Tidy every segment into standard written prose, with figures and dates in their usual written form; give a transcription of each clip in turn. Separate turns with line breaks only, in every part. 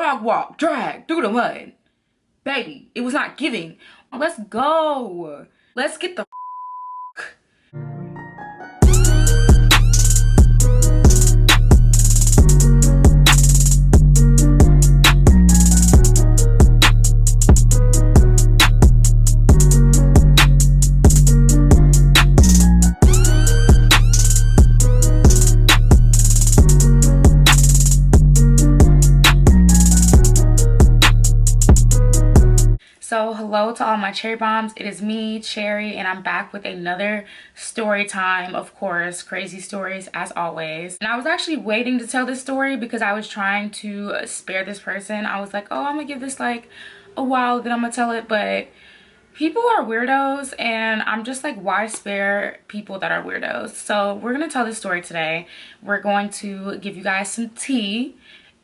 dog walk, drag through the mud. Baby, it was not giving. Let's go. Let's get the So hello to all my cherry bombs. It is me, Cherry, and I'm back with another story time. Of course, crazy stories as always. And I was actually waiting to tell this story because I was trying to spare this person. I was like, oh, I'm gonna give this like a while, then I'm gonna tell it. But people are weirdos, and I'm just like, why spare people that are weirdos? So we're gonna tell this story today. We're going to give you guys some tea.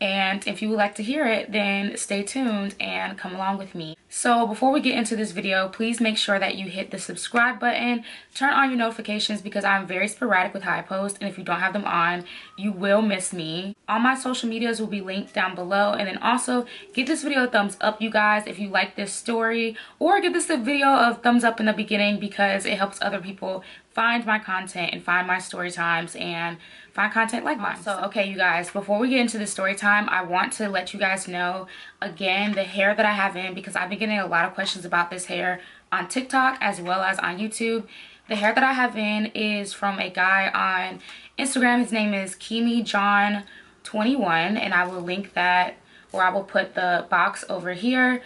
And if you would like to hear it, then stay tuned and come along with me. So before we get into this video, please make sure that you hit the subscribe button, turn on your notifications because I'm very sporadic with how I post, and if you don't have them on, you will miss me. All my social medias will be linked down below, and then also give this video a thumbs up, you guys, if you like this story, or give this a video of thumbs up in the beginning because it helps other people find my content and find my story times and find content like mine. So okay, you guys, before we get into the story time, I want to let you guys know again the hair that I have in, because I've been getting a lot of questions about this hair on TikTok as well as on YouTube. The hair that I have in is from a guy on Instagram. His name is KimiJohn21, and I will link that, or I will put the box over here.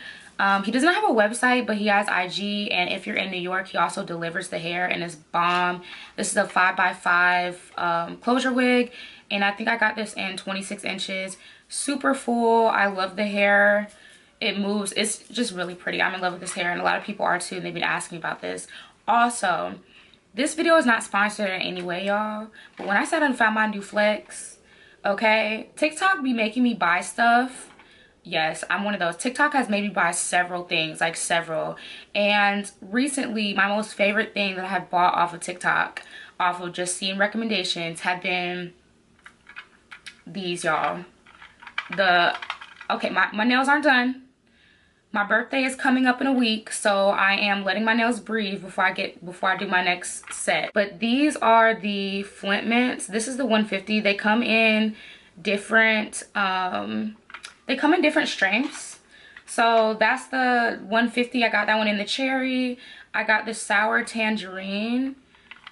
He does not have a website, but he has IG, and if you're in New York, he also delivers the hair, and it's bomb. This is a 5x5 closure wig, and I think I got this in 26 inches. Super full. I love the hair. It moves. It's just really pretty. I'm in love with this hair, and a lot of people are too, and they've been asking me about this. Also, this video is not sponsored in any way, y'all, but when I said I found my new flex, okay, TikTok be making me buy stuff. Yes, I'm one of those. TikTok has made me buy several things, like several. And recently, my most favorite thing that I have bought off of TikTok, off of just seeing recommendations, have been these, y'all. Okay, my nails aren't done. My birthday is coming up in a week, so I am letting my nails breathe before I do my next set. But these are the Flint Mints. This is the 150. They come in different strengths. So that's the 150. I got that one in the cherry. I got the sour tangerine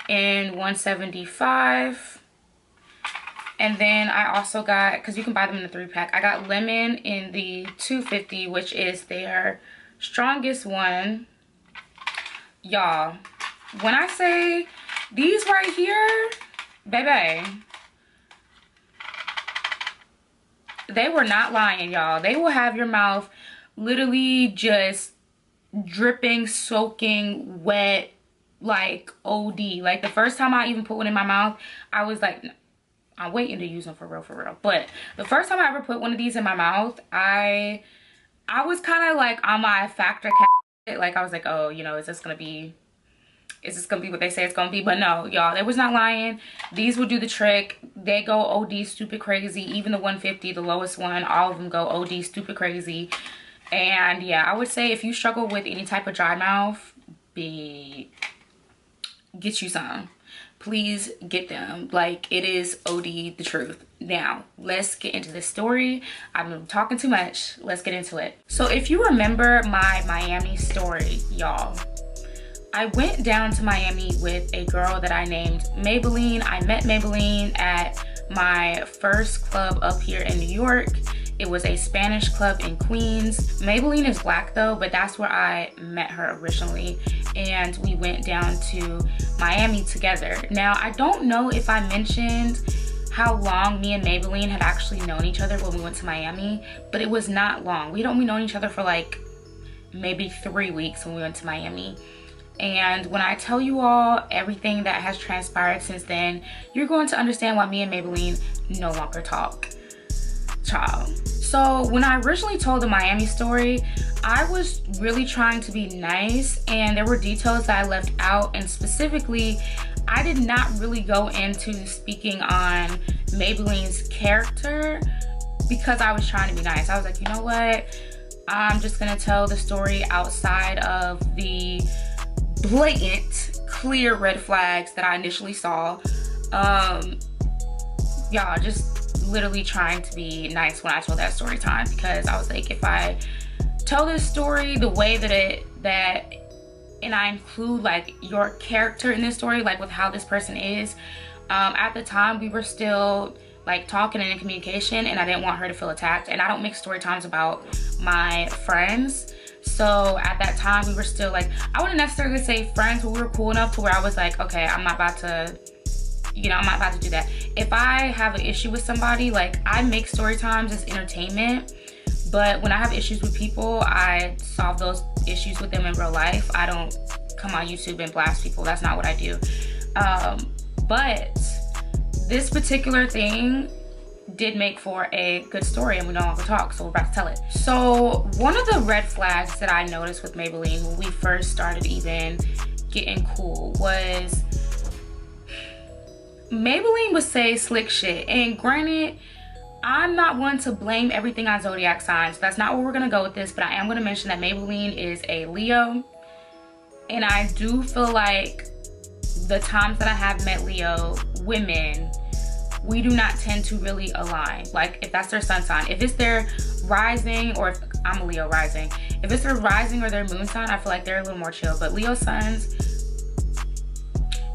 in 175. And then I also got, because you can buy them in the 3-pack, I got lemon in the 250, which is their strongest one. Y'all, when I say these right here, baby, they were not lying, y'all. They will have your mouth literally just dripping, soaking wet, like OD. Like the first time I even put one in my mouth, I was like, I'm waiting to use them for real, but the first time I ever put one of these in my mouth, I was kind of like on my factor, like I was like, oh, you know, is this gonna be what they say it's gonna be? But no, y'all, they was not lying. These will do the trick. They go OD stupid crazy. Even the 150, the lowest one, all of them go OD stupid crazy. And yeah, I would say if you struggle with any type of dry mouth, get you some. Please get them. Like, it is OD the truth. Now, let's get into this story. I've been talking too much. Let's get into it. So if you remember my Miami story, y'all, I went down to Miami with a girl that I named Maybelline. I met Maybelline at my first club up here in New York. It was a Spanish club in Queens. Maybelline is black though, but that's where I met her originally. And we went down to Miami together. Now, I don't know if I mentioned how long me and Maybelline had actually known each other when we went to Miami, but it was not long. We'd only known each other for like maybe 3 weeks when we went to Miami. And when I tell you all everything that has transpired since then, you're going to understand why me and Maybelline no longer talk. Child. So when I originally told the Miami story, I was really trying to be nice, and there were details that I left out, and specifically I did not really go into speaking on Maybelline's character because I was trying to be nice. I was like, you know what? I'm just gonna tell the story outside of the blatant, clear red flags that I initially saw. Y'all, just literally trying to be nice when I told that story time, because I was like, if I tell this story the way and I include like your character in this story, like with how this person is, at the time we were still like talking and in communication, and I didn't want her to feel attacked. And I don't make story times about my friends, so at that time we were still like, I wouldn't necessarily say friends, but we were cool enough to where I was like, okay, I'm not about to, you know, I'm not about to do that. If I have an issue with somebody, like, I make story times as entertainment, but when I have issues with people, I solve those issues with them in real life. I don't come on YouTube and blast people. That's not what I do. But this particular thing did make for a good story, and we no longer talk, so we're about to tell it. So one of the red flags that I noticed with Maybelline when we first started even getting cool was Maybelline would say slick shit. And granted, I'm not one to blame everything on zodiac signs. That's not where we're gonna go with this, but I am gonna mention that Maybelline is a Leo. And I do feel like the times that I have met Leo women, we do not tend to really align. Like, if that's their sun sign, if it's their rising, or if I'm a Leo rising, if it's their rising or their moon sign, I feel like they're a little more chill. But Leo suns,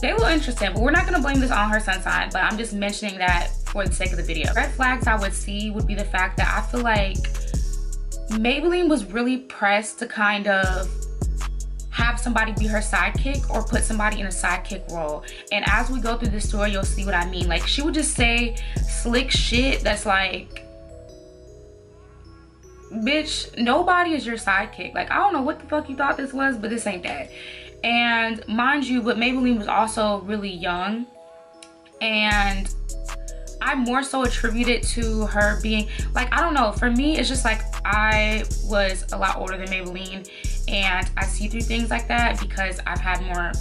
they look interesting, but we're not gonna blame this on her sun sign, but I'm just mentioning that for the sake of the video. Red flags I would see would be the fact that I feel like Maybelline was really pressed to kind of have somebody be her sidekick or put somebody in a sidekick role. And as we go through this story, you'll see what I mean. Like, she would just say slick shit that's like, bitch, nobody is your sidekick. Like, I don't know what the fuck you thought this was, but this ain't that. And mind you, but Maybelline was also really young, and I more so attribute it to her being like, I don't know, for me it's just like I was a lot older than Maybelline, and I see through things like that because I've had more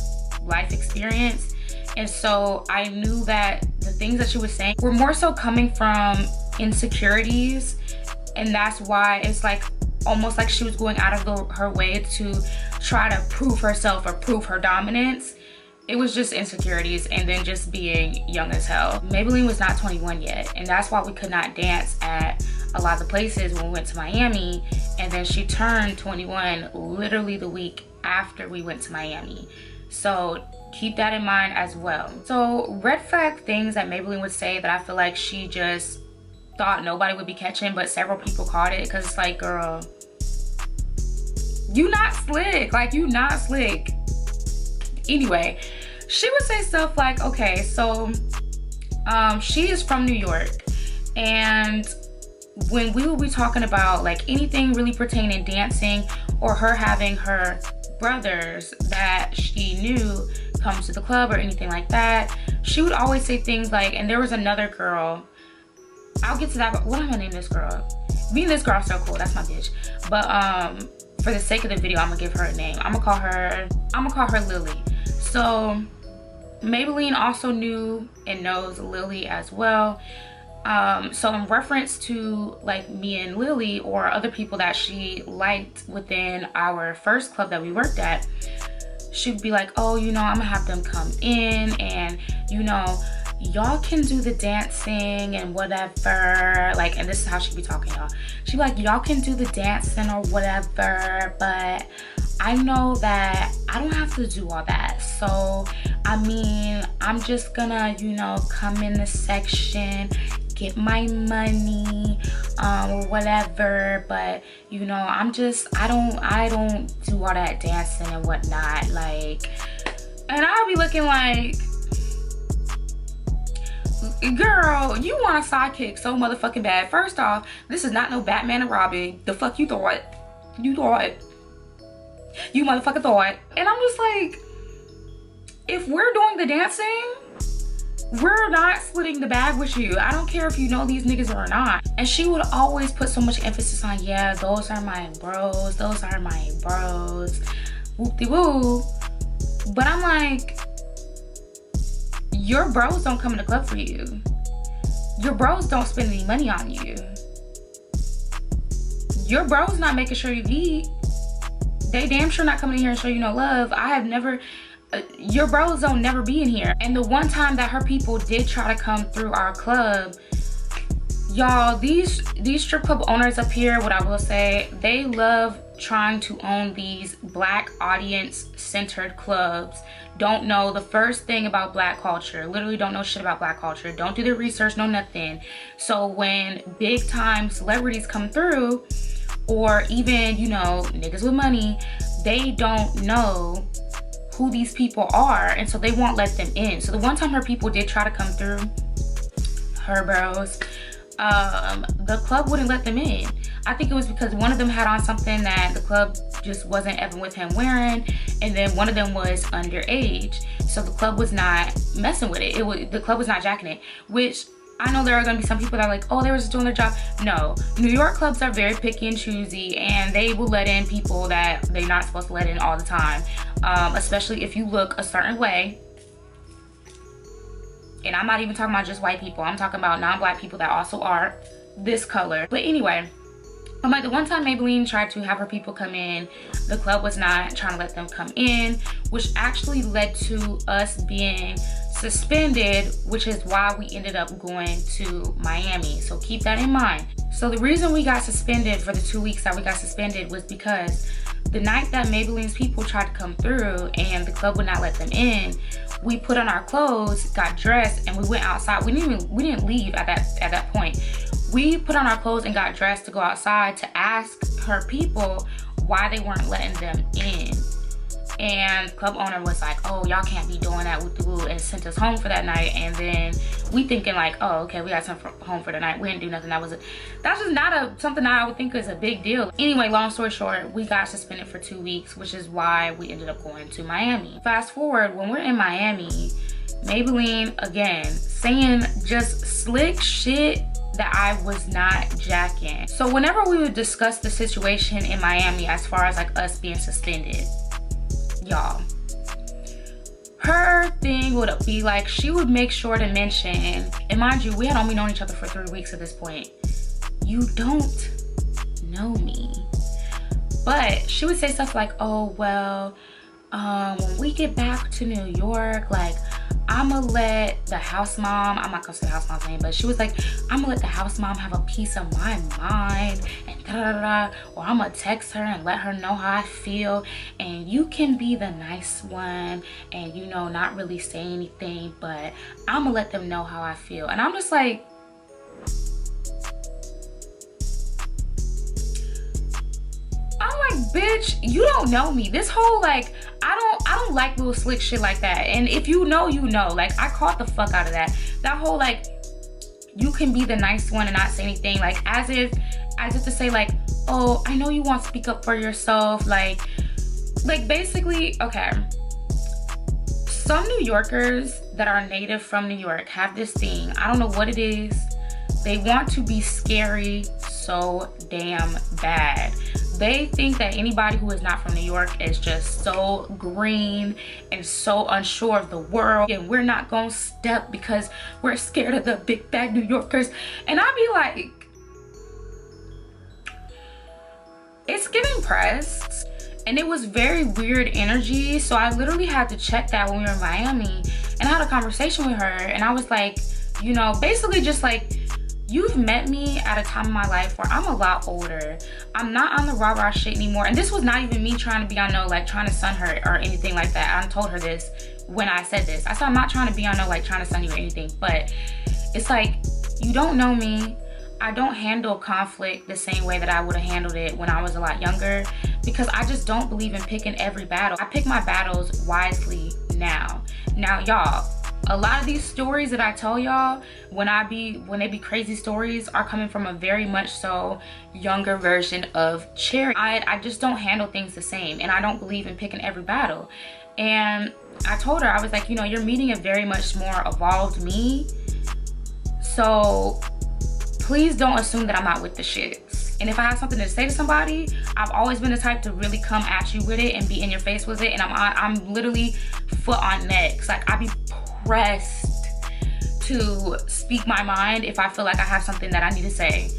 life experience. And so I knew that the things that she was saying were more so coming from insecurities, and that's why it's like almost like she was going out of her way to try to prove herself or prove her dominance. It was just insecurities, and then just being young as hell. Maybelline was not 21 yet, and that's why we could not dance at a lot of the places when we went to Miami. And then she turned 21 literally the week after we went to Miami. So keep that in mind as well. So red flag things that Maybelline would say that I feel like she just thought nobody would be catching, but several people caught it, because it's like, girl, you not slick. Like, you not slick. Anyway, she would say stuff like, okay, so she is from New York, and when we would be talking about like anything really pertaining dancing, or her having her brothers that she knew come to the club or anything like that, she would always say things like, and there was another girl, I'll get to that, but what am I gonna name this girl? Me and this girl are so cool, that's my bitch. But for the sake of the video, I'm gonna give her a name. I'm gonna call her Lily. So Maybelline also knew and knows Lily as well. So in reference to like me and Lily, or other people that she liked within our first club that we worked at, she'd be like, oh, you know, I'm gonna have them come in, and you know, y'all can do the dancing and whatever, like, and this is how she'd be talking, y'all. She'd be like, y'all can do the dancing or whatever, but I know that I don't have to do all that. So I mean, I'm just gonna, you know, come in the section, get my money, or whatever, but you know, I don't do all that dancing and whatnot, like. And I'll be looking like, girl, you want a sidekick so motherfucking bad. First off, this is not no Batman and Robin. The fuck you thought? You motherfucking thought. And I'm just like, if we're doing the dancing, we're not splitting the bag with you. I don't care if you know these niggas or not. And she would always put so much emphasis on, yeah, those are my bros, those are my bros, whoop-de-woo. But I'm like, your bros don't come in the club for you. Your bros don't spend any money on you. your bro's not making sure you eat. They damn sure not coming in here and show you no love. I have never, your bros don't never be in here. And the one time that her people did try to come through our club, y'all, these strip club owners up here, what I will say, they love trying to own these black audience centered clubs. Don't know the first thing about black culture, literally don't know shit about black culture, don't do their research, no nothing. So when big time celebrities come through, or even, you know, niggas with money, they don't know who these people are, and so they won't let them in. So the one time her people did try to come through, her bros, the club wouldn't let them in. I think it was because one of them had on something that the club just wasn't ever with him wearing, and then one of them was underage, so the club was not messing with it. The club was not jacking it, which I know there are going to be some people that are like, oh, they were just doing their job. No, New York clubs are very picky and choosy, and they will let in people that they're not supposed to let in all the time, especially if you look a certain way. And I'm not even talking about just white people, I'm talking about non-black people that also are this color. But anyway, I'm like, the one time Maybelline tried to have her people come in, the club was not trying to let them come in, which actually led to us being suspended, which is why we ended up going to Miami. So keep that in mind. So the reason we got suspended for the 2 weeks that we got suspended was because the night that Maybelline's people tried to come through and the club would not let them in, we put on our clothes, got dressed, and we went outside. We didn't leave at that point. We put on our clothes and got dressed to go outside to ask her people why they weren't letting them in. And club owner was like, oh, y'all can't be doing that with the woo, and sent us home for that night. And then we thinking like, oh, okay, we got something home for the night, we didn't do nothing. That's just not something that I would think is a big deal. Anyway, long story short, we got suspended for 2 weeks, which is why we ended up going to Miami. Fast forward, when we're in Miami, Maybelline again saying just slick shit that I was not jacking. So whenever we would discuss the situation in Miami as far as like us being suspended, y'all, her thing would be like, she would make sure to mention, and mind you, we had only known each other for 3 weeks at this point, you don't know me, but she would say stuff like, oh well, when we get back to New York, like, I'ma let the house mom, I'm not gonna say the house mom's name, but she was like, I'm gonna let the house mom have a piece of my mind, and da da da, or I'm gonna text her and let her know how I feel, and you can be the nice one and, you know, not really say anything, but I'm gonna let them know how I feel. And I'm just like, bitch, you don't know me. This whole like, I don't like little slick shit like that. And if you know, you know. Like, I caught the fuck out of that. That whole like, you can be the nice one and not say anything, like as if to say like, oh, I know you want to speak up for yourself, like basically, okay, some New Yorkers that are native from New York have this thing, I don't know what it is, they want to be scary so damn bad. They think that anybody who is not from New York is just so green and so unsure of the world, and we're not gonna step because we're scared of the big bad New Yorkers. And I be like, it's giving pressed, and it was very weird energy. So I literally had to check that when we were in Miami, and I had a conversation with her, and I was like, you know, basically just like, you've met me at a time in my life where I'm a lot older. I'm not on the rah-rah shit anymore. And this was not even me trying to be on no, like, trying to sun her or anything like that. I told her this when I said this. I said, I'm not trying to be on no, like, trying to sun you or anything. But it's like, you don't know me. I don't handle conflict the same way that I would have handled it when I was a lot younger, because I just don't believe in picking every battle. I pick my battles wisely now. Now, y'all, a lot of these stories that I tell y'all, when they be crazy stories, are coming from a very much so younger version of Cherry. I just don't handle things the same, and I don't believe in picking every battle. And I told her, I was like, you know, you're meeting a very much more evolved me, so please don't assume that I'm not with the shits. And if I have something to say to somebody, I've always been the type to really come at you with it and be in your face with it, and I'm literally foot on necks. Like, I be pressed to speak my mind if I feel like I have something that I need to say.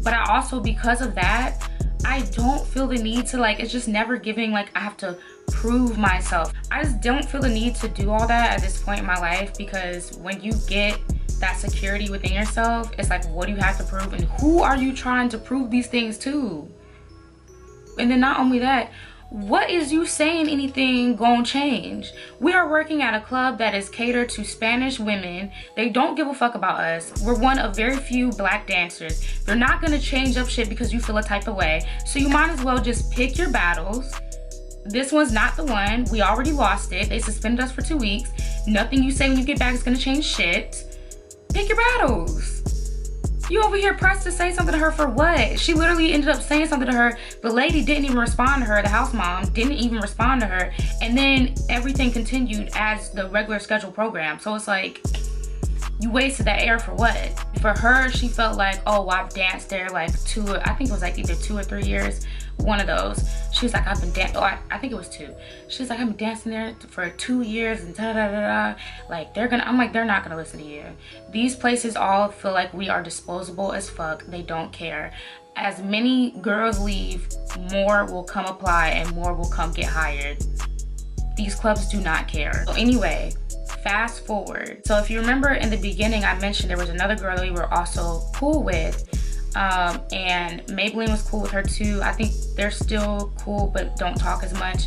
But I also, because of that, I don't feel the need to, like, it's just never giving, like, I have to prove myself. I just don't feel the need to do all that at this point in my life, because when you get that security within yourself, it's like, what do you have to prove, and who are you trying to prove these things to? And then not only that, what is you saying anything gonna change? We are working at a club that is catered to Spanish women. They don't give a fuck about us. We're one of very few black dancers. They're not gonna change up shit because you feel a type of way. So you might as well just pick your battles. This one's not the one. We already lost it. They suspended us for 2 weeks. Nothing you say when you get back is gonna change shit. Pick your battles. You over here pressed to say something to her for what? She literally ended up saying something to her. The lady didn't even respond to her. The house mom didn't even respond to her. And then everything continued as the regular scheduled program. So it's like, you wasted that air for what? For her, she felt like, oh, I've danced there like I think it was like either 2 or 3 years. One of those. She was like, I've been dancing. Oh, I think it was 2. She was like, I've been dancing there for 2 years and da da da da. Like, I'm like, they're not gonna listen to you. These places all feel like we are disposable as fuck. They don't care. As many girls leave, more will come apply and more will come get hired. These clubs do not care. So anyway, fast forward. So if you remember in the beginning, I mentioned there was another girl that we were also cool with. And Maybelline was cool with her too. I think they're still cool but don't talk as much.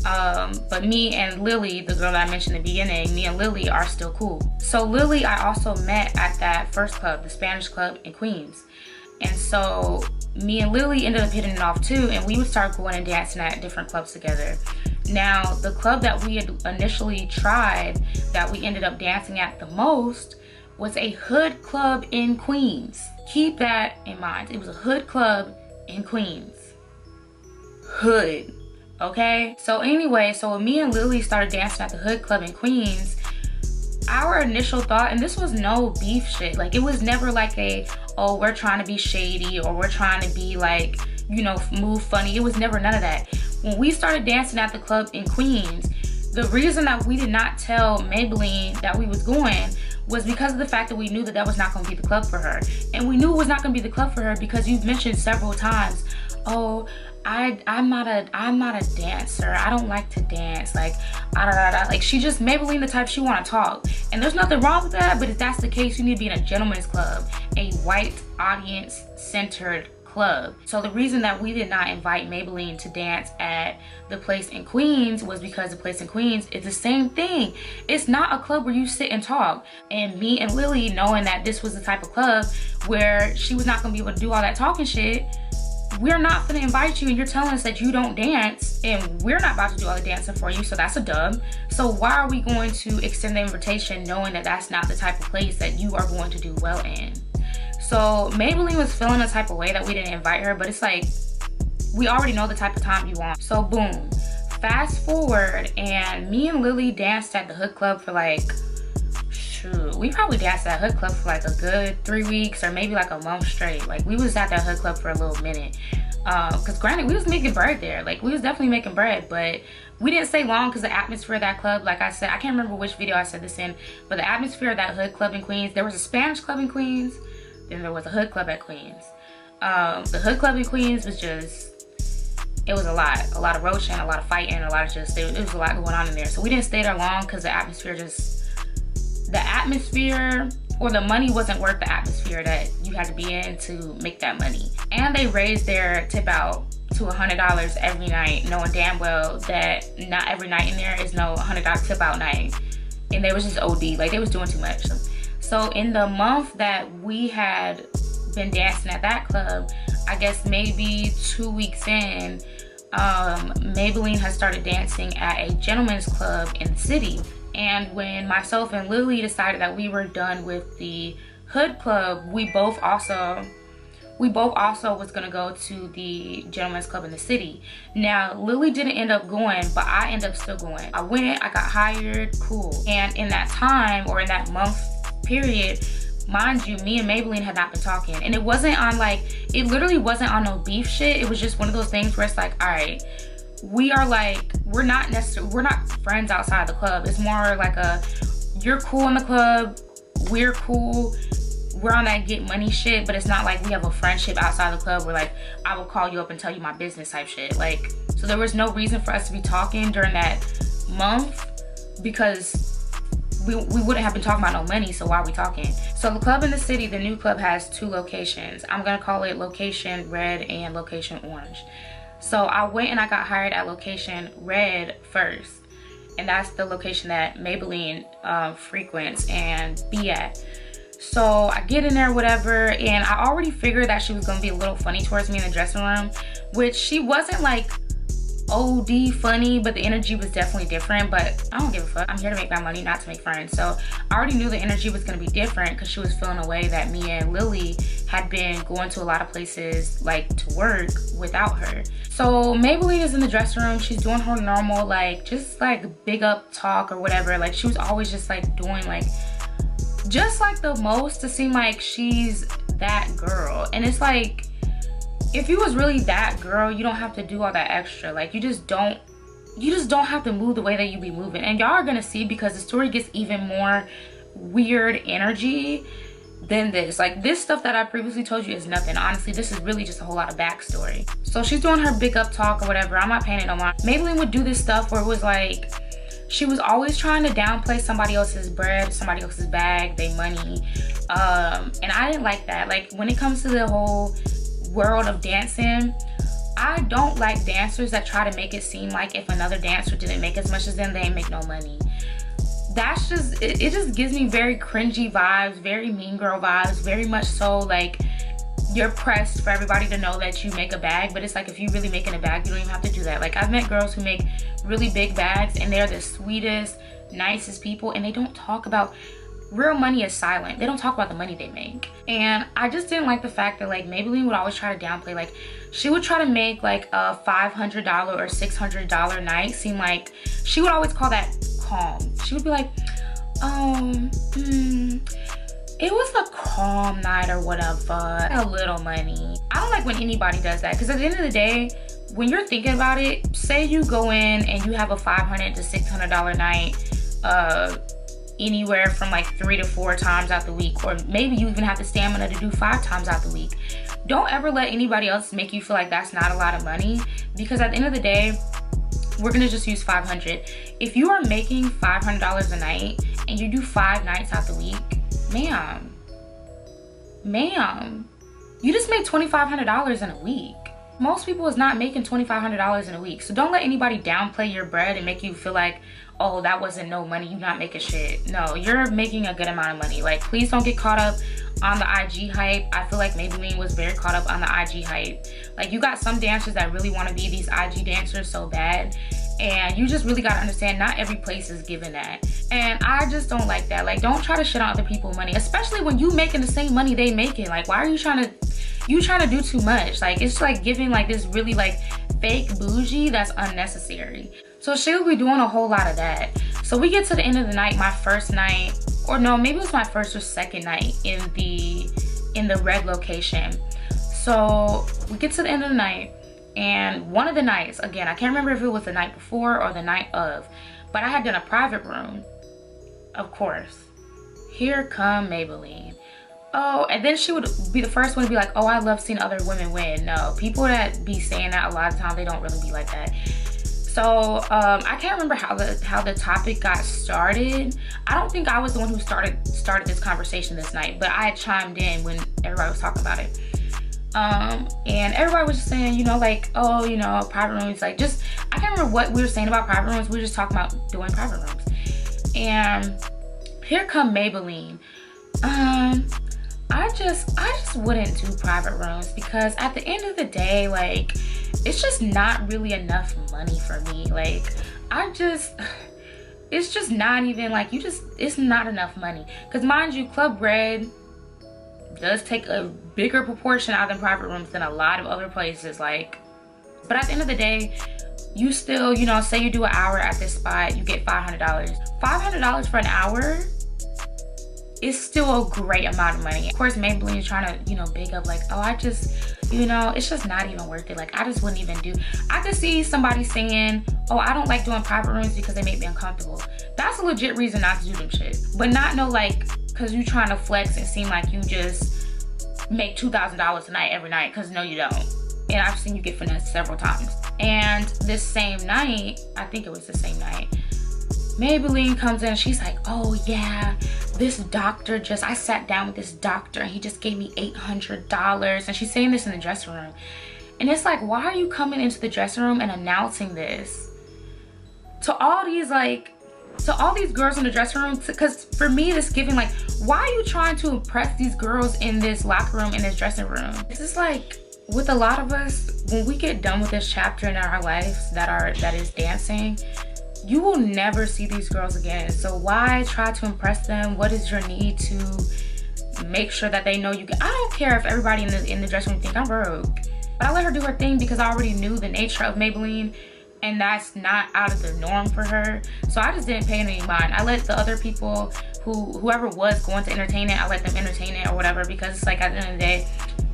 But me and Lily, the girl that I mentioned in the beginning, me and Lily are still cool. So Lily, I also met at that first club, the Spanish club in Queens. And so me and Lily ended up hitting it off too, and we would start going and dancing at different clubs together. Now, the club that we had initially tried, that we ended up dancing at the most, was a hood club in Queens. Keep that in mind. It was a hood club in Queens. Hood, okay? So anyway, so when me and Lily started dancing at the hood club in Queens, our initial thought, and this was no beef shit, like it was never like oh, we're trying to be shady or we're trying to be like, you know, move funny. It was never none of that. When we started dancing at the club in Queens, the reason that we did not tell Maybelline that we was going was because of the fact that we knew that that was not going to be the club for her. And we knew it was not going to be the club for her because you've mentioned several times, oh, I'm not a dancer. I don't like to dance. Like, like she just Maybelline the type she want to talk. And there's nothing wrong with that, but if that's the case, you need to be in a gentleman's club, a white audience centered club. So the reason that we did not invite Maybelline to dance at the place in Queens was because the place in Queens is the same thing. It's not a club where you sit and talk. And me and Lily, knowing that this was the type of club where she was not gonna be able to do all that talking shit, we're not gonna invite you and you're telling us that you don't dance and we're not about to do all the dancing for you, so that's a dub. So why are we going to extend the invitation knowing that that's not the type of place that you are going to do well in? So Maybelline was feeling a type of way that we didn't invite her, but it's like, we already know the type of time you want. So boom, fast forward, and me and Lily danced at the hood club for like, shoot, we probably danced at that hood club for like a good 3 weeks or maybe like a month straight. Like we was at that hood club for a little minute. Cause granted, we was making bread there. Like we was definitely making bread, but we didn't stay long because the atmosphere of that club, like I said, I can't remember which video I said this in, but the atmosphere of that hood club in Queens, there was a Spanish club in Queens, then there was a hood club at Queens. The hood club in Queens was just, it was a lot of roaching, a lot of fighting, a lot of just, it was a lot going on in there. So we didn't stay there long because the atmosphere or the money wasn't worth the atmosphere that you had to be in to make that money. And they raised their tip out to $100 every night, knowing damn well that not every night in there is no $100 tip out night. And they was just OD, like they was doing too much. So in the month that we had been dancing at that club, I guess maybe 2 weeks in, Maybelline has started dancing at a gentleman's club in the city. And when myself and Lily decided that we were done with the hood club, we both also was gonna go to the gentleman's club in the city. Now, Lily didn't end up going, but I ended up still going. I went, I got hired, cool. And in that time, or in that month period, mind you, me and Maybelline had not been talking. And it wasn't on like, it literally wasn't on no beef shit. It was just one of those things where it's like, all right, we are like, we're not friends outside the club. It's more like a, you're cool in the club, we're cool, we're on that get money shit, but it's not like we have a friendship outside the club where like I will call you up and tell you my business type shit. Like, so there was no reason for us to be talking during that month because we wouldn't have been talking about no money, so why are we talking? So the club in the city, the new club, has 2 locations. I'm gonna call it location red and location orange. So I went and I got hired at location red first, and that's the location that Maybelline frequents and be at. So I get in there, whatever, and I already figured that she was gonna be a little funny towards me in the dressing room, which she wasn't like OD funny, but the energy was definitely different. But I don't give a fuck. I'm here to make my money, not to make friends. So I already knew the energy was gonna be different because she was feeling a way that me and Lily had been going to a lot of places like to work without her. So Maybelline is in the dressing room. She's doing her normal like just like big up talk or whatever. Like she was always just like doing like just like the most to seem like she's that girl. And it's like, if you was really that girl, you don't have to do all that extra. Like you just don't have to move the way that you be moving. And y'all are gonna see, because the story gets even more weird energy than this. Like this stuff that I previously told you is nothing. Honestly, this is really just a whole lot of backstory. So she's doing her big up talk or whatever. I'm not paying it no mind. Maybelline would do this stuff where it was like, she was always trying to downplay somebody else's bread, somebody else's bag, their money. And I didn't like that. Like when it comes to the whole world of dancing, I don't like dancers that try to make it seem like if another dancer didn't make as much as them, they ain't make no money. That's just, it just gives me very cringy vibes, very mean girl vibes, very much so like you're pressed for everybody to know that you make a bag. But it's like, if you really making a bag, you don't even have to do that. Like I've met girls who make really big bags and they're the sweetest, nicest people, and they don't talk about, real money is silent. They don't talk about the money they make. And I just didn't like the fact that like Maybelline would always try to downplay. Like she would try to make like a $500 or $600 night seem like, she would always call that calm. She would be like, it was a calm night or whatever, a little money. I don't like when anybody does that, because at the end of the day, when you're thinking about it, say you go in and you have a $500 to $600 night, anywhere from like 3 to 4 times out the week, or maybe you even have the stamina to do 5 times out the week. Don't ever let anybody else make you feel like that's not a lot of money, because at the end of the day, we're gonna just use 500. If you are making $500 a night and you do 5 nights out the week, ma'am, you just made $2,500 in a week. Most people is not making $2,500 in a week. So don't let anybody downplay your bread and make you feel like, oh, that wasn't no money, you not making shit. No, you're making a good amount of money. Like, please don't get caught up on the IG hype. I feel like Maybelline was very caught up on the IG hype. Like, you got some dancers that really want to be these IG dancers so bad, and you just really got to understand not every place is giving that. And I just don't like that. Like, don't try to shit on other people's money, especially when you making the same money they making. Like, why are you trying to do too much? Like, it's like giving like this really like fake bougie that's unnecessary. So she'll be doing a whole lot of that. So we get to the end of the night, my first night, or no, maybe it was my first or second night in the red location. So we get to the end of the night, and one of the nights, again, I can't remember if it was the night before or the night of, but I had done a private room, of course. Here come Maybelline. Oh, and then she would be the first one to be like, oh, I love seeing other women win. No, people that be saying that a lot of times, they don't really be like that. So I can't remember how the topic got started. I don't think I was the one who started this conversation this night, but I had chimed in when everybody was talking about it. And everybody was just saying, you know, like, oh, you know, private rooms, like, just, I can't remember what we were saying about private rooms. We were just talking about doing private rooms. And here come Maybelline. I just wouldn't do private rooms, because at the end of the day, like, it's just not really enough money for me. Like, it's just not even like, it's not enough money. Because mind you, Club Red does take a bigger proportion out of private rooms than a lot of other places. Like, but at the end of the day, you still, you know, say you do an hour at this spot, you get $500. $500 for an hour? it's still a great amount of money. Of course, Maybelline is trying to, you know, big up like, oh, I just, you know, it's just not even worth it. Like, I just wouldn't even do. I could see somebody saying, oh, I don't like doing private rooms because they make me uncomfortable. That's a legit reason not to do them shit. But not no like, cause you trying to flex and seem like you just make $2,000 a night every night, cause no, you don't. And I've seen you get finessed several times. And this same night, I think it was the same night, Maybelline comes in and she's like, oh yeah, this doctor I sat down with this doctor and he just gave me $800. And she's saying this in the dressing room. And it's like, why are you coming into the dressing room and announcing this to all these girls in the dressing room? Because for me, it's giving like, why are you trying to impress these girls in this locker room, in this dressing room? It's just like, with a lot of us, when we get done with this chapter in our lives that is dancing, you will never see these girls again. So why try to impress them? What is your need to make sure that they know you can? I don't care if everybody in the dressing room think I'm rogue, but I let her do her thing because I already knew the nature of Maybelline, and that's not out of the norm for her. So I just didn't pay any mind. I let the other people, whoever was going to entertain it, I let them entertain it or whatever, because it's like, at the end of the day,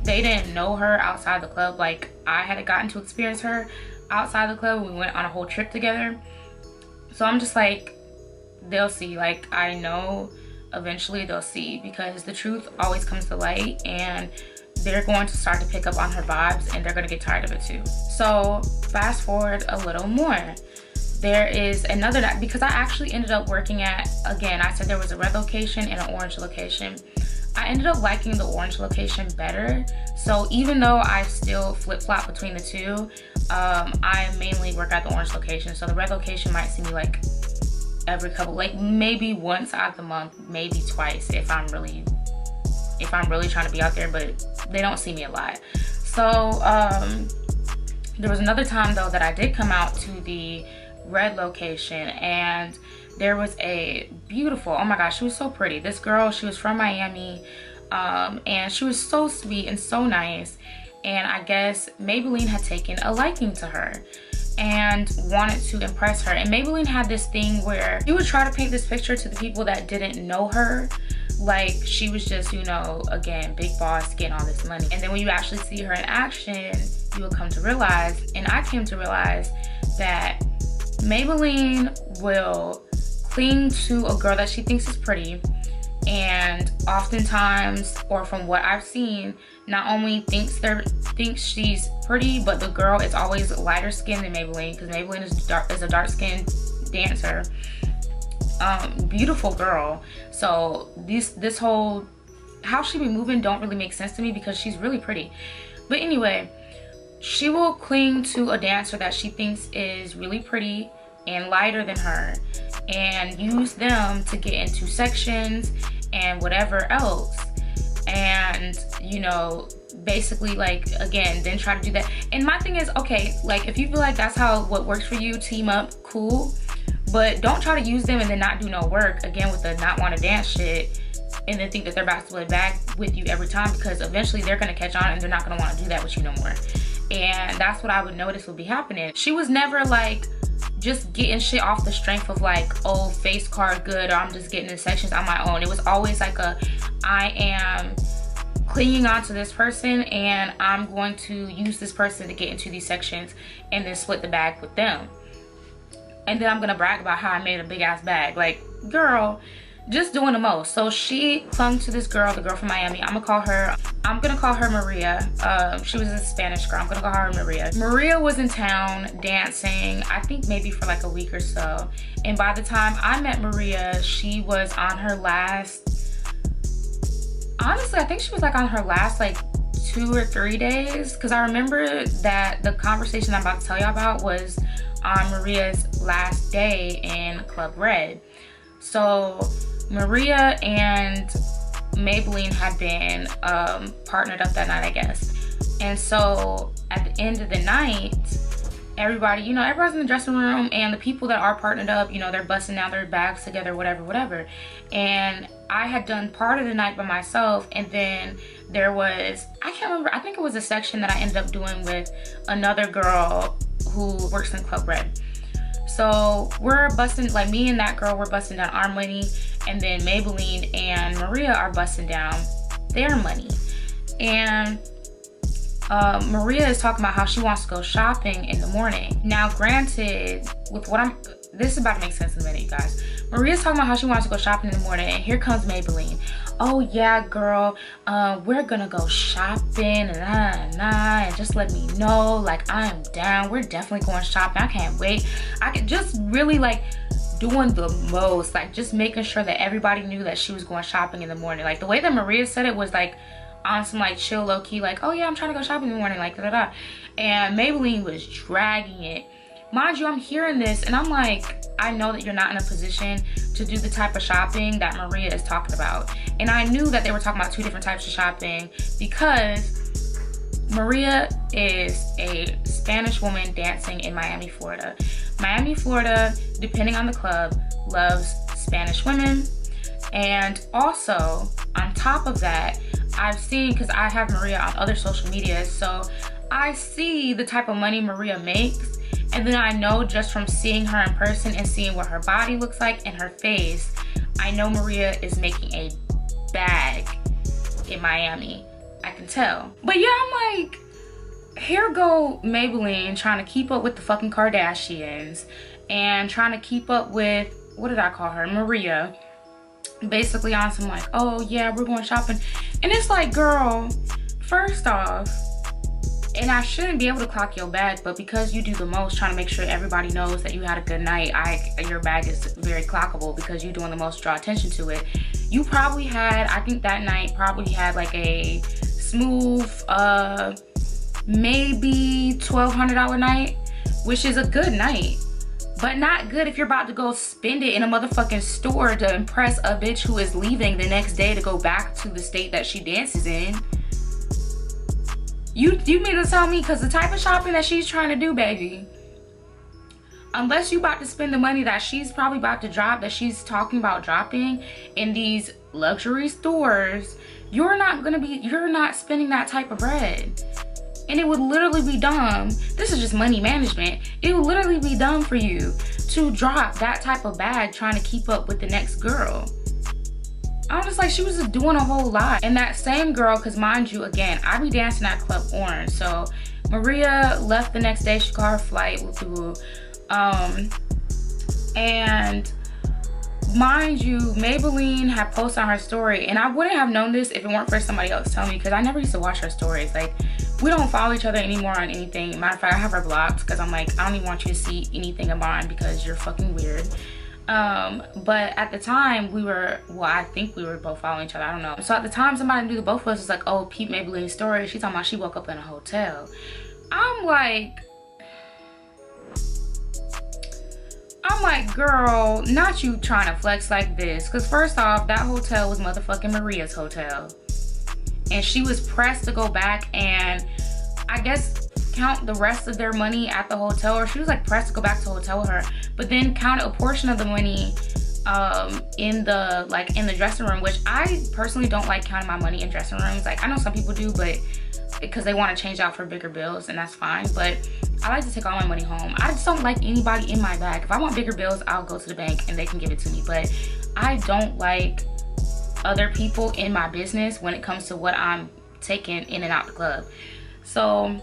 they didn't know her outside the club. Like, I had gotten to experience her outside the club. We went on a whole trip together. So I'm just like, they'll see. Like, I know eventually they'll see, because the truth always comes to light, and they're going to start to pick up on her vibes, and they're going to get tired of it too. So fast forward a little more. There is another night, because I actually ended up working at, again, I said there was a red location and an orange location. I ended up liking the orange location better. So even though I still flip-flop between the two, I mainly work at the orange location. So the red location might see me like every couple, like maybe once out of the month, maybe twice if I'm really trying to be out there, but they don't see me a lot. So there was another time though that I did come out to the red location, and there was a beautiful, oh my gosh, she was so pretty. This girl, she was from Miami, and she was so sweet and so nice. And I guess Maybelline had taken a liking to her and wanted to impress her. And Maybelline had this thing where she would try to paint this picture to the people that didn't know her, like she was just, you know, again, big boss getting all this money. And then when you actually see her in action, you will come to realize, and I came to realize, that Maybelline will cling to a girl that she thinks is pretty, and oftentimes, or from what I've seen, not only thinks she's pretty, but the girl is always lighter skinned than Maybelline, because Maybelline is a dark skinned dancer. Beautiful girl. So this whole how she be moving don't really make sense to me, because she's really pretty. But anyway, she will cling to a dancer that she thinks is really pretty and lighter than her, and use them to get into sections and whatever else. And, you know, basically, like, again, then try to do that. And my thing is, okay, like, if you feel like that's what works for you, team up, cool. But don't try to use them and then not do no work, again, with the not want to dance shit, and then think that they're about to split back with you every time, because eventually they're going to catch on and they're not going to want to do that with you no more. And that's what I would notice would be happening. She was never like just getting shit off the strength of like, oh, face card good, or I'm just getting in sections on my own. It was always like I am clinging on to this person, and I'm going to use this person to get into these sections and then split the bag with them. And then I'm gonna brag about how I made a big ass bag. Like, girl, just doing the most. So she clung to this girl, the girl from Miami. I'm gonna call her Maria. She was a Spanish girl. I'm gonna call her Maria. Maria was in town dancing, I think maybe for like a week or so. And by the time I met Maria, she was on her last, honestly, I think she was like on her last like 2 or 3 days. Because I remember that the conversation I'm about to tell y'all about was on Maria's last day in Club Red. So Maria and Maybelline had been partnered up that night, I guess. And so at the end of the night, everybody, you know, everybody's in the dressing room, and the people that are partnered up, you know, they're busting down their bags together, whatever. And I had done part of the night by myself, and then there was, I can't remember, I think it was a section that I ended up doing with another girl who works in Club Red. So we're busting, like me and that girl, we're busting down our money, and then Maybelline and Maria are busting down their money. And Maria is talking about how she wants to go shopping in the morning. Now granted, with what this is about to make sense in a minute, you guys. Maria's talking about how she wants to go shopping in the morning, and here comes Maybelline. Oh yeah, girl, we're gonna go shopping and just let me know, like, I am down. We're definitely going shopping. I can't wait. I could just really like doing the most, like just making sure that everybody knew that she was going shopping in the morning. Like the way that Maria said it was like on some like chill, low key, like, oh yeah, I'm trying to go shopping in the morning, like da da da. And Maybelline was dragging it. Mind you, I'm hearing this and I'm like, I know that you're not in a position to do the type of shopping that Maria is talking about. And I knew that they were talking about two different types of shopping because Maria is a Spanish woman dancing in Miami, Florida. Miami, Florida, depending on the club, loves Spanish women. And also, on top of that, I've seen, because I have Maria on other social media, so I see the type of money Maria makes. And then I know just from seeing her in person and seeing what her body looks like and her face, I know Maria is making a bag in Miami. I can tell. But yeah, I'm like, here go Maybelline trying to keep up with the fucking Kardashians and trying to keep up with, what did I call her? Maria. Basically on some like, oh yeah, we're going shopping. And it's like, girl, first off, and I shouldn't be able to clock your bag, but because you do the most trying to make sure everybody knows that you had a good night, your bag is very clockable because you're doing the most to draw attention to it. You probably had, I think that night probably had like a smooth, maybe $1,200 night, which is a good night. But not good if you're about to go spend it in a motherfucking store to impress a bitch who is leaving the next day to go back to the state that she dances in. You mean to tell me, because the type of shopping that she's trying to do, baby, unless you about to spend the money that she's probably about to drop, that she's talking about dropping in these luxury stores, you're not spending that type of bread. And it would literally be dumb. This is just money management. It would literally be dumb for you to drop that type of bag trying to keep up with the next girl. I'm just like, she was just doing a whole lot. And that same girl, because mind you, again, I be dancing at Club Orange. So Maria left the next day. She caught her flight. And mind you, Maybelline had posted on her story. And I wouldn't have known this if it weren't for somebody else telling me, because I never used to watch her stories. Like, we don't follow each other anymore on anything. Matter of fact, I have her blocked because I'm like, I don't even want you to see anything of mine because you're fucking weird. But at the time we were, well, I think we were both following each other, I don't know. So at the time somebody knew the both of us was like, oh, peep Maybelline's story. She's talking about she woke up in a hotel. I'm like, girl, not you trying to flex like this. Because first off, that hotel was motherfucking Maria's hotel. And she was pressed to go back and I guess count the rest of their money at the hotel, or she was like pressed to go back to the hotel with her, but then count a portion of the money in the dressing room, which I personally don't like counting my money in dressing rooms. Like, I know some people do, but because they want to change out for bigger bills, and that's fine, but I like to take all my money home. I just don't like anybody in my bag. If I want bigger bills, I'll go to the bank and they can give it to me, but I don't like other people in my business when it comes to what I'm taking in and out the club. So,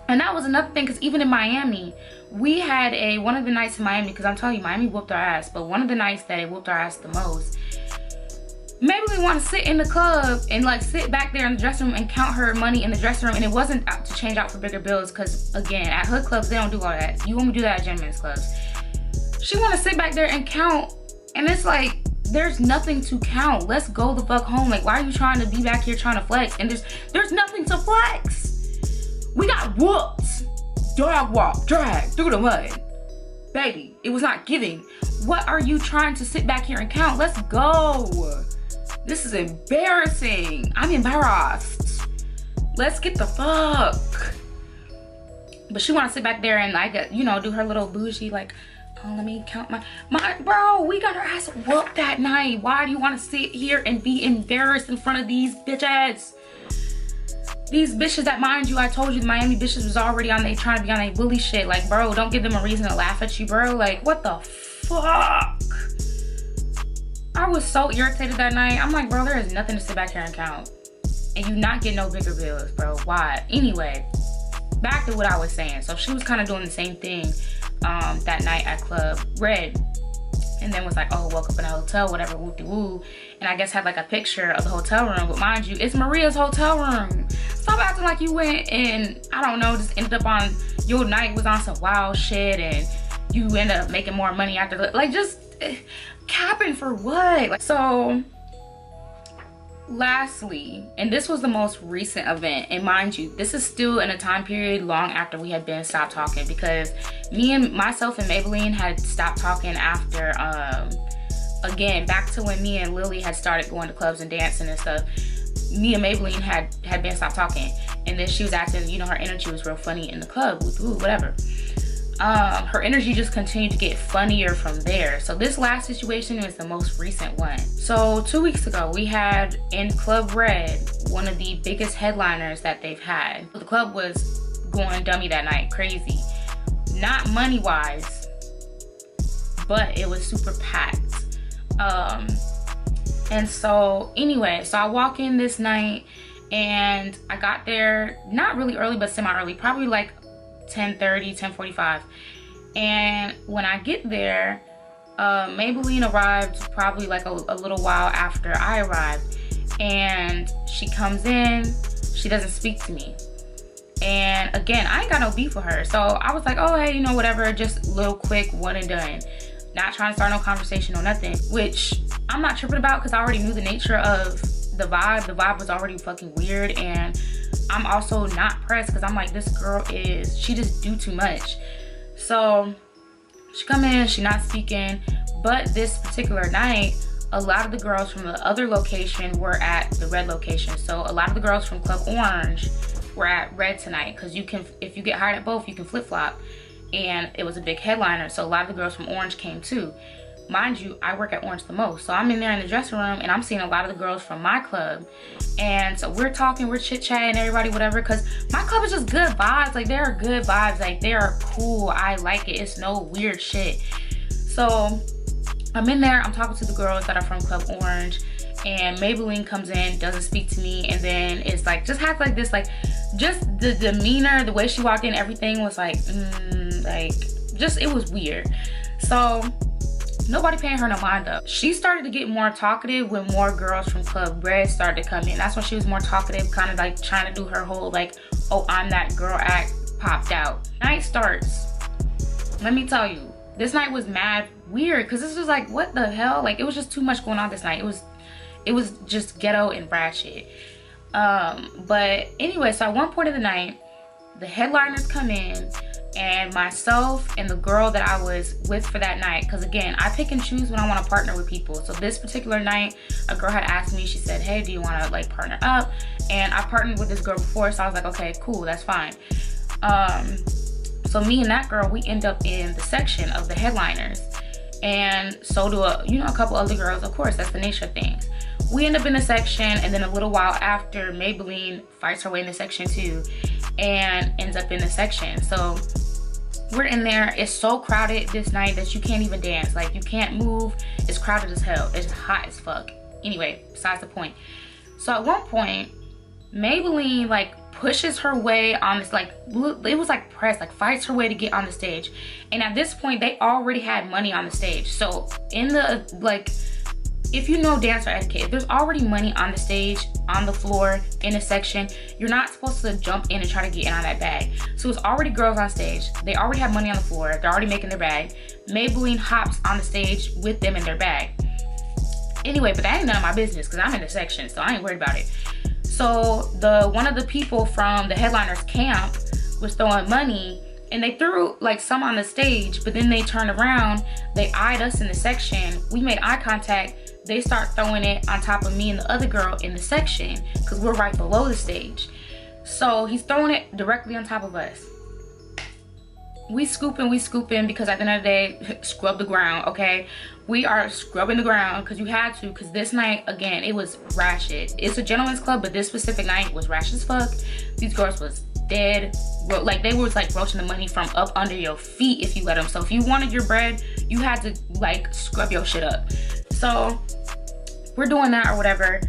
and that was another thing, because even in Miami, we had one of the nights in Miami, because I'm telling you, Miami whooped our ass, but one of the nights that it whooped our ass the most, maybe we want to sit in the club and like sit back there in the dressing room and count her money in the dressing room, and it wasn't to change out for bigger bills, because again, at hood clubs, they don't do all that. You want me to do that at gentlemen's clubs. She want to sit back there and count, and it's like, there's nothing to count. Let's go the fuck home. Like, why are you trying to be back here trying to flex? And there's nothing to flex. We got whooped, dog walk, drag through the mud. Baby, it was not giving. What are you trying to sit back here and count? Let's go. This is embarrassing. I'm embarrassed. Let's get the fuck. But she want to sit back there and like, you know, do her little bougie like, oh, let me count my bro, we got our ass whooped that night. Why do you want to sit here and be embarrassed in front of these bitches? These bitches that, mind you, I told you the Miami bitches was already on, they trying to be on a bully shit. Like, bro, don't give them a reason to laugh at you, bro. Like, what the fuck? I was so irritated that night. I'm like, bro, there is nothing to sit back here and count. And you not get no bigger bills, bro. Why? Anyway, back to what I was saying. So she was kind of doing the same thing that night at Club Red. And then was like, oh, woke up in a hotel, whatever, whoop-de-woo. And I guess had like a picture of the hotel room. But mind you, it's Maria's hotel room. Stop acting like you went and, I don't know, just ended up on, your night was on some wild shit and you end up making more money after the, like, just capping for what? Like, so, lastly, and this was the most recent event, and mind you, this is still in a time period long after we had been stopped talking, because myself and Maybelline had stopped talking after, again, back to when me and Lily had started going to clubs and dancing and stuff. Me and Maybelline had been stopped talking, and then she was acting, you know, her energy was real funny in the club, whatever. Her energy just continued to get funnier from there. So this last situation was the most recent one. So 2 weeks ago, we had in Club Red one of the biggest headliners that they've had. The club was going dummy that night, crazy. Not money wise, but it was super packed. And so anyway, so I walk in this night and I got there not really early, but semi early, probably like 10:30, 10:45. And when I get there, Maybelline arrived probably like a little while after I arrived. And she comes in, she doesn't speak to me. And again, I ain't got no beef with her. So I was like, oh, hey, you know, whatever, just a little quick, one and done. Not trying to start no conversation or nothing, which I'm not tripping about because I already knew the nature of the vibe. The vibe was already fucking weird, and I'm also not pressed because I'm like, this girl she just do too much. So she come in, she not speaking, but this particular night, a lot of the girls from the other location were at the Red location. So a lot of the girls from Club Orange were at Red tonight, because you can, if you get hired at both, you can flip-flop. And it was a big headliner, so a lot of the girls from Orange came too. Mind you, I work at Orange the most, so I'm in there in the dressing room and I'm seeing a lot of the girls from my club. And so we're talking, we're chit-chatting, everybody, whatever, because my club is just good vibes. Like, there are good vibes, like they are cool, I like it, it's no weird shit. So I'm in there, I'm talking to the girls that are from Club Orange, and Maybelline comes in, doesn't speak to me, and then it's like, just has like this, like, just the demeanor, the way she walked in, everything was like, just, it was weird. So nobody paying her no mind up. She started to get more talkative when more girls from Club Red started to come in. That's when she was more talkative, kind of like trying to do her whole like, oh, I'm that girl act popped out. Night starts. Let me tell you, this night was mad weird, because this was like, what the hell? Like, it was just too much going on this night. It was just ghetto and ratchet. But anyway, so at one point of the night, the headliners come in, and myself and the girl that I was with for that night, because again, I pick and choose when I want to partner with people. So this particular night, a girl had asked me, she said, hey, do you want to like partner up? And I partnered with this girl before, so I was like, okay, cool, that's fine. So me and that girl, we end up in the section of the headliners, and so do a couple other girls. Of course, that's the nature of things. We end up in the section, and then a little while after, Maybelline fights her way in the section too and ends up in the section. So we're in there. It's so crowded this night that you can't even dance. Like, you can't move. It's crowded as hell. It's hot as fuck. Anyway, besides the point. So at one point, Maybelline like pushes her way on this, like, it was like press, like fights her way to get on the stage. And at this point, they already had money on the stage. So in the, like, if you know dancer etiquette, if there's already money on the stage, on the floor, in a section, you're not supposed to jump in and try to get in on that bag. So it's already girls on stage. They already have money on the floor. They're already making their bag. Maybelline hops on the stage with them in their bag. Anyway, but that ain't none of my business because I'm in the section, so I ain't worried about it. So one of the people from the headliners camp was throwing money, and they threw like some on the stage, but then they turned around, they eyed us in the section. We made eye contact. They start throwing it on top of me and the other girl in the section because we're right below the stage. So he's throwing it directly on top of us. We scooping because at the end of the day, scrub the ground, okay? We are scrubbing the ground because you had to, because this night, again, it was ratchet. It's a gentleman's club, but this specific night was ratchet as fuck. These girls was dead. Like, they was like roaching the money from up under your feet if you let them. So if you wanted your bread, you had to like scrub your shit up. So we're doing that or whatever.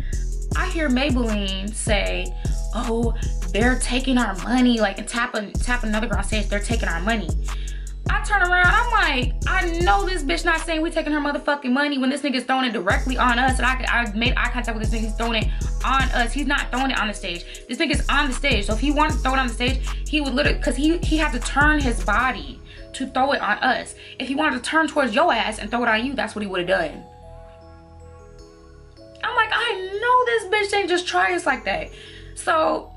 I hear Maybelline say, oh, they're taking our money, like, and tap another girl on stage, they're taking our money. I turn around, I'm like, I know this bitch not saying we taking her motherfucking money when this nigga's throwing it directly on us. And I made eye contact with this nigga, he's throwing it on us. He's not throwing it on the stage. This nigga's on the stage. So if he wanted to throw it on the stage, he would literally, because he had to turn his body to throw it on us. If he wanted to turn towards your ass and throw it on you, that's what he would have done. I'm like, I know this bitch ain't just try us like that. So,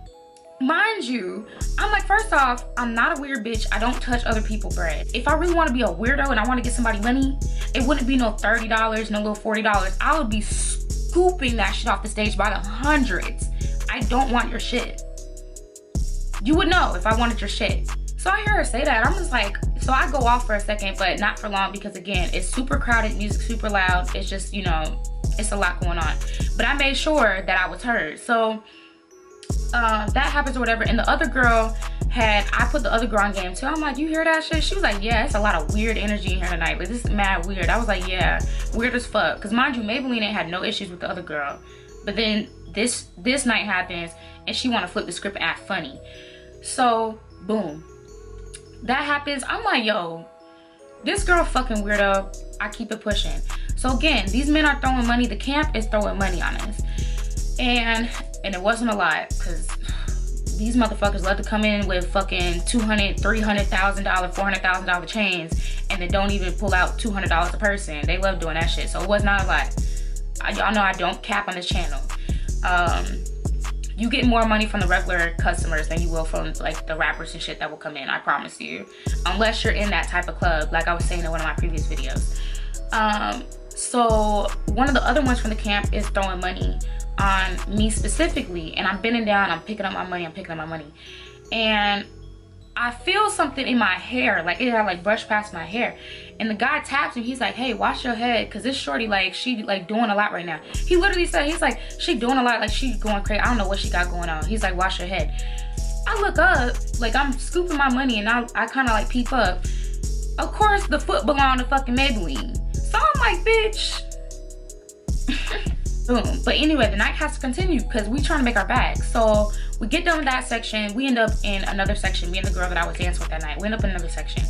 mind you, I'm like, first off, I'm not a weird bitch. I don't touch other people's bread. If I really want to be a weirdo and I want to get somebody money, it wouldn't be no $30, no little $40. I would be scooping that shit off the stage by the hundreds. I don't want your shit. You would know if I wanted your shit. So I hear her say that. I'm just like, so I go off for a second, but not for long because, again, it's super crowded, music super loud. It's just, you know, it's a lot going on. But I made sure that I was heard. So that happens or whatever. And the other girl I put the other girl on game too. I'm like, you hear that shit? She was like, yeah, it's a lot of weird energy in here tonight. Like, this is mad weird. I was like, yeah, weird as fuck. Because mind you, Maybelline ain't had no issues with the other girl. But then this night happens and she want to flip the script and act funny. So boom, that happens. I'm like, yo, this girl fucking weirdo. I keep it pushing. So again, these men are throwing money. The camp is throwing money on us. And it wasn't a lot, because these motherfuckers love to come in with fucking $200,000, $300,000, $400,000 chains, and they don't even pull out $200 a person. They love doing that shit. So it was not a lot. Y'all know I don't cap on this channel. You get more money from the regular customers than you will from like the rappers and shit that will come in. I promise you. Unless you're in that type of club, like I was saying in one of my previous videos. So one of the other ones from the camp is throwing money on me specifically, and I'm bending down, I'm picking up my money, and I feel something in my hair, like it had like brushed past my hair, and the guy taps me. He's like, hey, wash your head, because this shorty, like, she like doing a lot right now. He literally said, he's like, she doing a lot, like she going crazy. I don't know what she got going on. He's like, wash your head. I look up, like I'm scooping my money, and I kind of like peep up. Of course the foot belonged to fucking Maybelline. So I'm like, bitch. Boom. But anyway, the night has to continue because we trying to make our bag. So we get done with that section. We end up in another section. Me and the girl that I was dancing with that night, we end up in another section.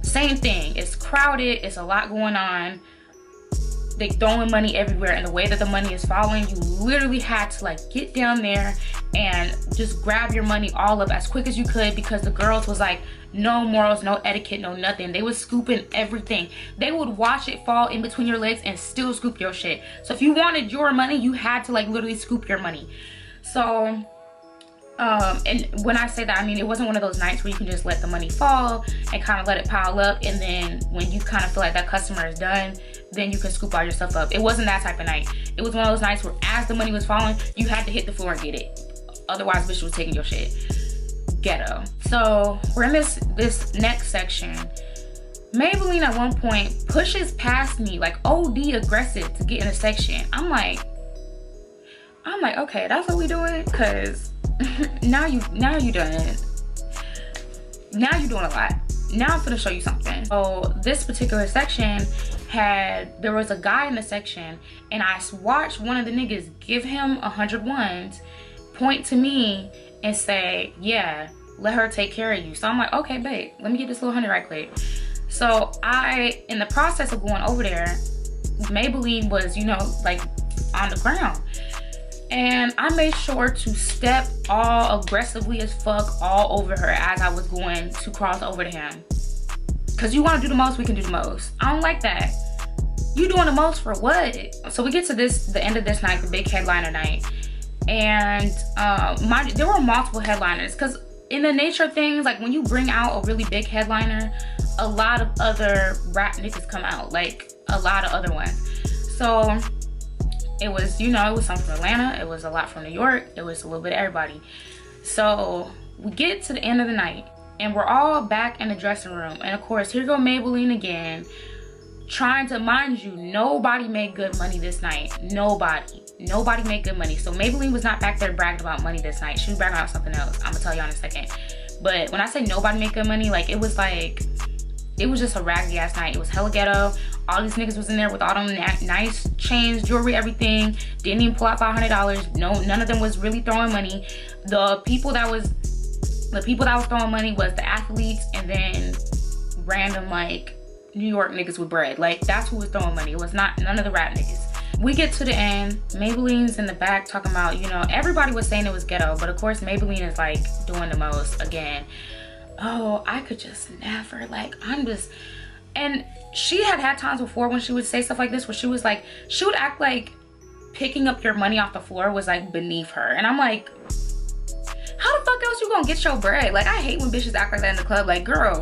Same thing. It's crowded. It's a lot going on. They throwing money everywhere, and the way that the money is falling, you literally had to like get down there and just grab your money all up as quick as you could, because the girls was like, no morals, no etiquette, no nothing. They was scooping everything. They would watch it fall in between your legs and still scoop your shit. So if you wanted your money, you had to like literally scoop your money. So and when I say that, I mean, it wasn't one of those nights where you can just let the money fall and kind of let it pile up, and then when you kind of feel like that customer is done, then you can scoop all your stuff up. It wasn't that type of night. It was one of those nights where as the money was falling, you had to hit the floor and get it. Otherwise, bitch was taking your shit. Ghetto. So we're in this next section. Maybelline at one point pushes past me like OD aggressive to get in a section. I'm like, okay, that's what we doing? Cause now you doing it. Now you're doing a lot. Now I'm gonna show you something. So this particular section there was a guy in the section, and I watched one of the niggas give him 100 ones, point to me and say, yeah, let her take care of you. So I'm like, okay, babe, let me get this little 100 right quick. So in the process of going over there, Maybelline was, you know, like on the ground. And I made sure to step all aggressively as fuck all over her as I was going to cross over to him. Cause you wanna do the most, we can do the most. I don't like that. You doing the most for what? So we get to the end of this night, the big headliner night. And there were multiple headliners, because in the nature of things, like when you bring out a really big headliner, a lot of other rap niggas come out, like a lot of other ones. So it was, you know, it was some from Atlanta, it was a lot from New York, it was a little bit of everybody. So we get to the end of the night and we're all back in the dressing room, and of course here go Maybelline again, trying to, mind you, nobody made good money this night. Nobody made good money. So Maybelline was not back there bragging about money this night. She was bragging about something else. I'm gonna tell y'all in a second. But when I say nobody made good money, like it was just a raggedy ass night. It was hella ghetto. All these niggas was in there with all them nice chains, jewelry, everything. Didn't even pull out $500. No, none of them was really throwing money. The people that was throwing money was the athletes and then random like New York niggas with bread. Like that's who was throwing money. It was not none of the rap niggas. We get to the end. Maybelline's in the back talking about, you know, everybody was saying it was ghetto, but of course Maybelline is like doing the most again. Oh, I could just never, like, and she had times before when she would say stuff like this where she was like, she would act like picking up your money off the floor was like beneath her. And I'm like, how the fuck else you gonna get your bread? Like, I hate when bitches act like that in the club. Like, girl,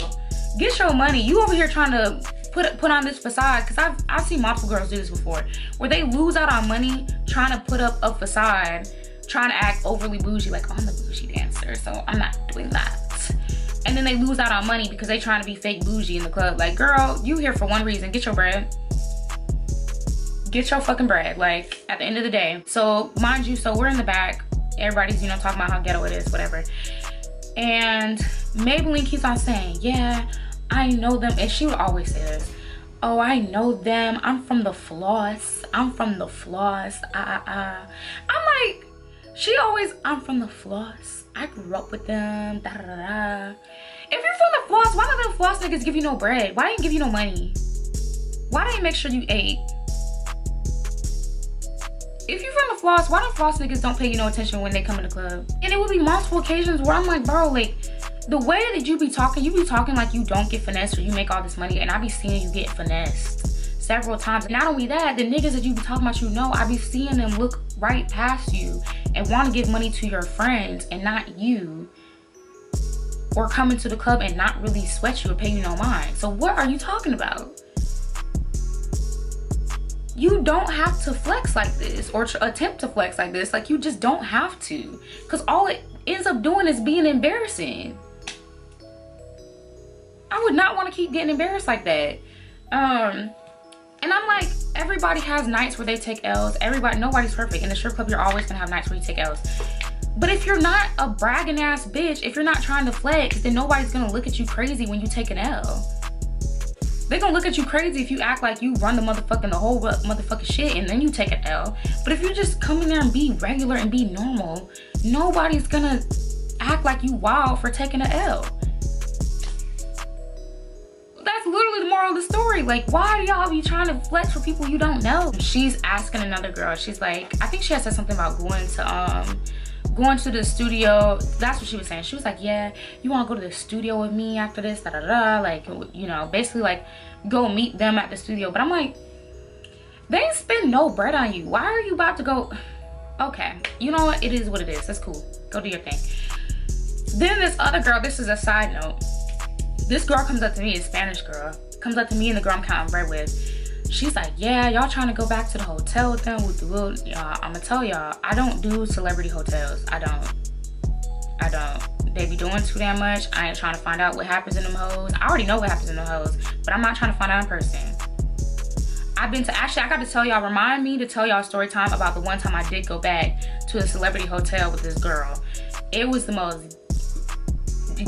get your money. You over here trying to put on this facade, because I've seen multiple girls do this before, where they lose out on money trying to put up a facade, trying to act overly bougie, like, oh, I'm the bougie dancer, so I'm not doing that. And then they lose out on money because they trying to be fake bougie in the club. Like, girl, you here for one reason. Get your bread. Get your fucking bread, like, at the end of the day. So, mind you, so we're in the back. Everybody's, you know, talking about how ghetto it is, whatever. And Maybelline keeps on saying, yeah, I know them. And she would always say this. Oh, I know them. I'm from the floss. I'm from the floss. I'm like, she always, I'm from the floss. I grew up with them. Da, da, da, da. If you're from the floss, why don't them floss niggas give you no bread? Why didn't give you no money? Why didn't make sure you ate? If you're from the floss, why don't floss niggas don't pay you no attention when they come in the club? And it would be multiple occasions where I'm like, bro, like, the way that you be talking like you don't get finessed or you make all this money, and I be seeing you get finessed several times. And not only that, the niggas that you be talking about, you know, I be seeing them look right past you and want to give money to your friends and not you, or come into the club and not really sweat you or pay you no mind. So what are you talking about? You don't have to flex like this or attempt to flex like this. Like, you just don't have to, because all it ends up doing is being embarrassing. I would not want to keep getting embarrassed like that. And I'm like, everybody has nights where they take L's. Nobody's perfect. In the strip club, you're always gonna have nights where you take L's. But if you're not a bragging ass bitch, if you're not trying to flex, then nobody's gonna look at you crazy when you take an L. They're gonna look at you crazy if you act like you run the whole motherfucking shit and then you take an L. But if you just come in there and be regular and be normal, nobody's gonna act like you wild for taking an L. That's literally the moral of the story. Like, why do y'all be trying to flex for people you don't know? She's asking another girl, she's like, I think she had said something about going to the studio. That's what she was saying. She was like, yeah, you want to go to the studio with me after this, da da da, like, you know, basically like go meet them at the studio. But I'm like, they ain't spend no bread on you. Why are you about to go? Okay, you know what, it is what it is. That's cool, go do your thing. Then this other girl, this is a side note, this girl comes up to me, a Spanish girl comes up to me and the girl I'm counting bread with. She's like, yeah, y'all trying to go back to the hotel with them? Y'all, I'm gonna tell y'all, I don't do celebrity hotels. I don't. They be doing too damn much. I ain't trying to find out what happens in them hoes. I already know what happens in them hoes, but I'm not trying to find out in person. Actually, I got to tell y'all, remind me to tell y'all a story time about the one time I did go back to a celebrity hotel with this girl. It was the most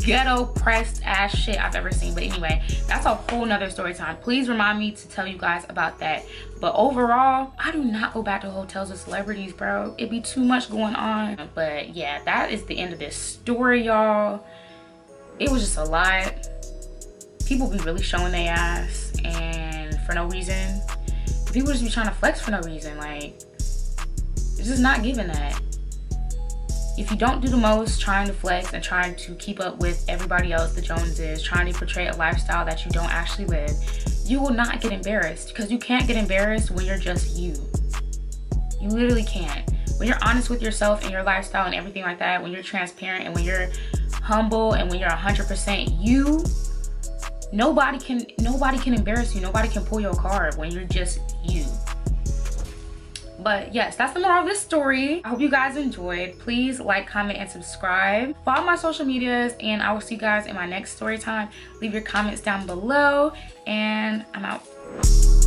ghetto pressed ass shit I've ever seen. But anyway, that's a whole nother story time. Please remind me to tell you guys about that. But overall, I do not go back to hotels with celebrities, bro. It'd be too much going on. But yeah, that is the end of this story, y'all. It was just a lot. People be really showing their ass and for no reason. People just be trying to flex for no reason. Like, it's just not giving that. If you don't do the most, trying to flex and trying to keep up with everybody else, the Joneses, trying to portray a lifestyle that you don't actually live, you will not get embarrassed, because you can't get embarrassed when you're just you. You literally can't. When you're honest with yourself and your lifestyle and everything like that, when you're transparent and when you're humble and when you're 100% you, nobody can embarrass you. Nobody can pull your card when you're just you. But yes, that's the moral of this story. I hope you guys enjoyed. Please like, comment, and subscribe. Follow my social medias, and I will see you guys in my next story time. Leave your comments down below, and I'm out. bye.